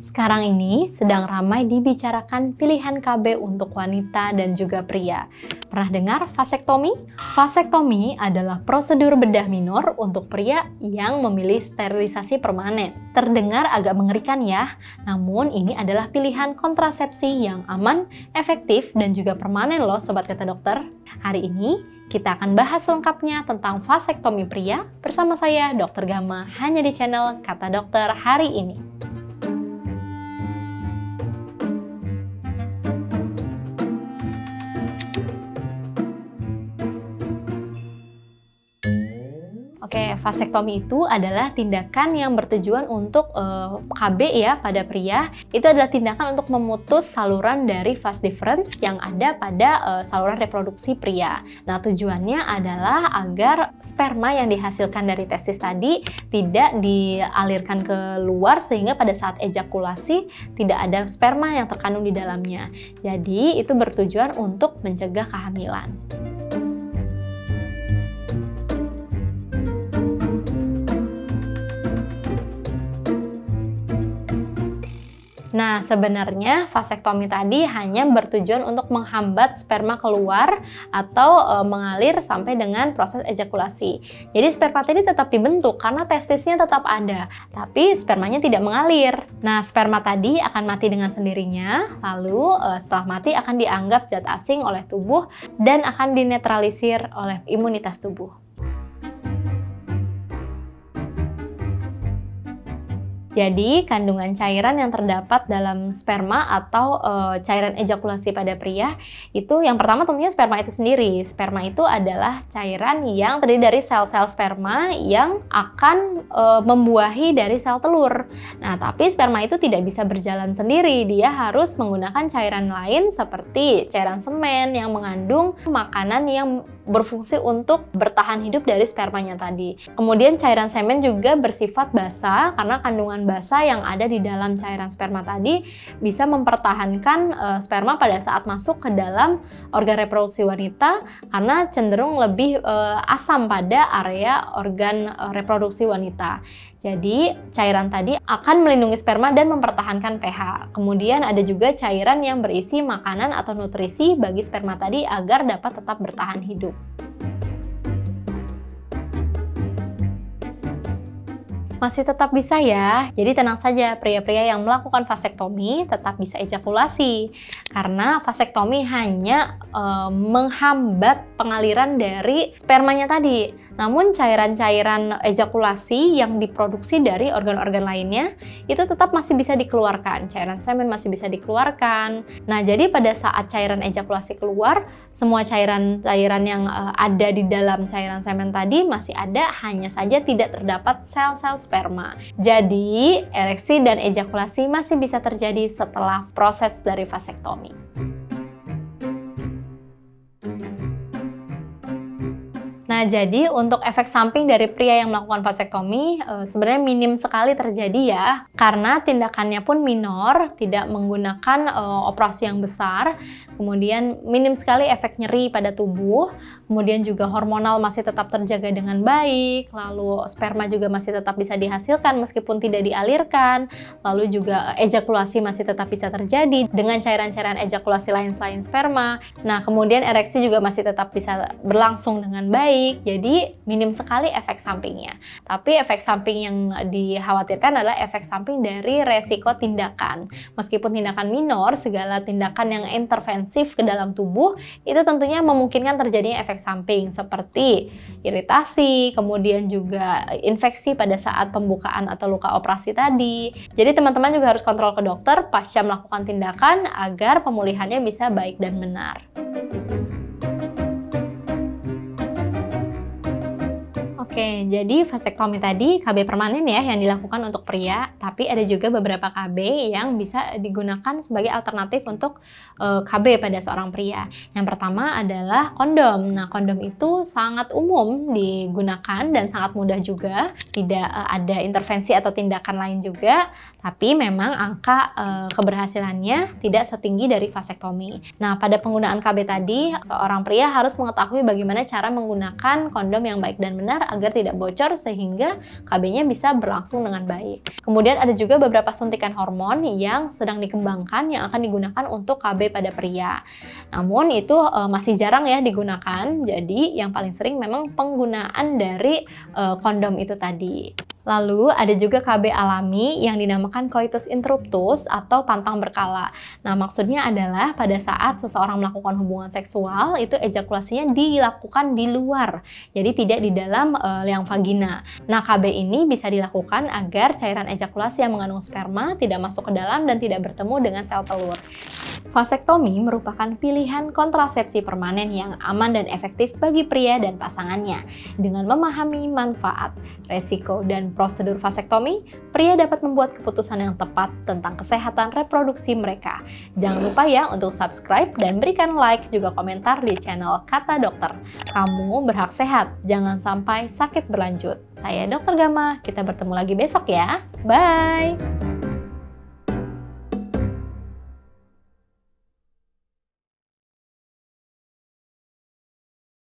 Sekarang ini sedang ramai dibicarakan pilihan KB untuk wanita dan juga pria. Pernah dengar vasektomi? Vasektomi adalah prosedur bedah minor untuk pria yang memilih sterilisasi permanen. Terdengar agak mengerikan ya, namun ini adalah pilihan kontrasepsi yang aman, efektif, dan juga permanen loh sobat kata dokter. Hari ini kita akan bahas lengkapnya tentang vasektomi pria bersama saya Dr. Gama hanya di channel Kata Dokter hari ini. Oke, vasektomi itu adalah tindakan yang bertujuan untuk KB ya pada pria. Itu adalah tindakan untuk memutus saluran dari vas deferens yang ada pada saluran reproduksi pria. Nah, tujuannya adalah agar sperma yang dihasilkan dari testis tadi tidak dialirkan ke luar sehingga pada saat ejakulasi tidak ada sperma yang terkandung di dalamnya. Jadi, itu bertujuan untuk mencegah kehamilan. Nah, sebenarnya vasektomi tadi hanya bertujuan untuk menghambat sperma keluar atau mengalir sampai dengan proses ejakulasi. Jadi sperma tadi tetap dibentuk karena testisnya tetap ada, tapi spermanya tidak mengalir. Nah, sperma tadi akan mati dengan sendirinya, lalu setelah mati akan dianggap zat asing oleh tubuh dan akan dinetralisir oleh imunitas tubuh. Jadi, kandungan cairan yang terdapat dalam sperma atau cairan ejakulasi pada pria itu yang pertama tentunya sperma itu sendiri. Sperma itu adalah cairan yang terdiri dari sel-sel sperma yang akan membuahi dari sel telur. Nah, tapi sperma itu tidak bisa berjalan sendiri. Dia harus menggunakan cairan lain seperti cairan semen yang mengandung makanan yang berfungsi untuk bertahan hidup dari spermanya tadi. Kemudian cairan semen juga bersifat basah karena kandungan basah yang ada di dalam cairan sperma tadi bisa mempertahankan sperma pada saat masuk ke dalam organ reproduksi wanita karena cenderung lebih asam pada area organ reproduksi wanita. Jadi cairan tadi akan melindungi sperma dan mempertahankan pH. Kemudian ada juga cairan yang berisi makanan atau nutrisi bagi sperma tadi agar dapat tetap bertahan hidup. Masih tetap bisa ya, jadi tenang saja pria-pria yang melakukan vasektomi tetap bisa ejakulasi karena vasektomi hanya menghambat pengaliran dari spermanya tadi. Namun cairan-cairan ejakulasi yang diproduksi dari organ-organ lainnya itu tetap masih bisa dikeluarkan, cairan semen masih bisa dikeluarkan. Nah, jadi pada saat cairan ejakulasi keluar, semua cairan-cairan yang ada di dalam cairan semen tadi masih ada, hanya saja tidak terdapat sel-sel sperma. Jadi, ereksi dan ejakulasi masih bisa terjadi setelah proses dari vasektomi. Nah, jadi untuk efek samping dari pria yang melakukan vasektomi sebenarnya minim sekali terjadi ya, karena tindakannya pun minor, tidak menggunakan operasi yang besar, kemudian minim sekali efek nyeri pada tubuh, kemudian juga hormonal masih tetap terjaga dengan baik, lalu sperma juga masih tetap bisa dihasilkan meskipun tidak dialirkan, lalu juga ejakulasi masih tetap bisa terjadi dengan cairan-cairan ejakulasi lain selain sperma. Nah, kemudian ereksi juga masih tetap bisa berlangsung dengan baik. Jadi minim sekali efek sampingnya. Tapi efek samping yang dikhawatirkan adalah efek samping dari resiko tindakan. Meskipun tindakan minor, segala tindakan yang intervensif ke dalam tubuh itu tentunya memungkinkan terjadinya efek samping seperti iritasi, kemudian juga infeksi pada saat pembukaan atau luka operasi tadi. Jadi teman-teman juga harus kontrol ke dokter pasca melakukan tindakan agar pemulihannya bisa baik dan benar. Oke, jadi vasektomi tadi KB permanen ya yang dilakukan untuk pria, tapi ada juga beberapa KB yang bisa digunakan sebagai alternatif untuk KB pada seorang pria. Yang pertama adalah kondom. Nah, kondom itu sangat umum digunakan dan sangat mudah juga, tidak ada intervensi atau tindakan lain juga, tapi memang angka keberhasilannya tidak setinggi dari vasektomi. Nah, pada penggunaan KB tadi, seorang pria harus mengetahui bagaimana cara menggunakan kondom yang baik dan benar agar agar tidak bocor sehingga KB-nya bisa berlangsung dengan baik. Kemudian ada juga beberapa suntikan hormon yang sedang dikembangkan yang akan digunakan untuk KB pada pria. Namun itu masih jarang ya digunakan, jadi yang paling sering memang penggunaan dari kondom itu tadi. Lalu ada juga KB alami yang dinamakan coitus interruptus atau pantang berkala. Nah, maksudnya adalah pada saat seseorang melakukan hubungan seksual, itu ejakulasinya dilakukan di luar, jadi tidak di dalam liang vagina. Nah, KB ini bisa dilakukan agar cairan ejakulasi yang mengandung sperma tidak masuk ke dalam dan tidak bertemu dengan sel telur. Vasektomi merupakan pilihan kontrasepsi permanen yang aman dan efektif bagi pria dan pasangannya. Dengan memahami manfaat, resiko, dan prosedur vasektomi, pria dapat membuat keputusan yang tepat tentang kesehatan reproduksi mereka. Jangan lupa ya untuk subscribe dan berikan like juga komentar di channel Kata Dokter. Kamu berhak sehat, jangan sampai sakit berlanjut. Saya Dr. Gama, kita bertemu lagi besok ya. Bye!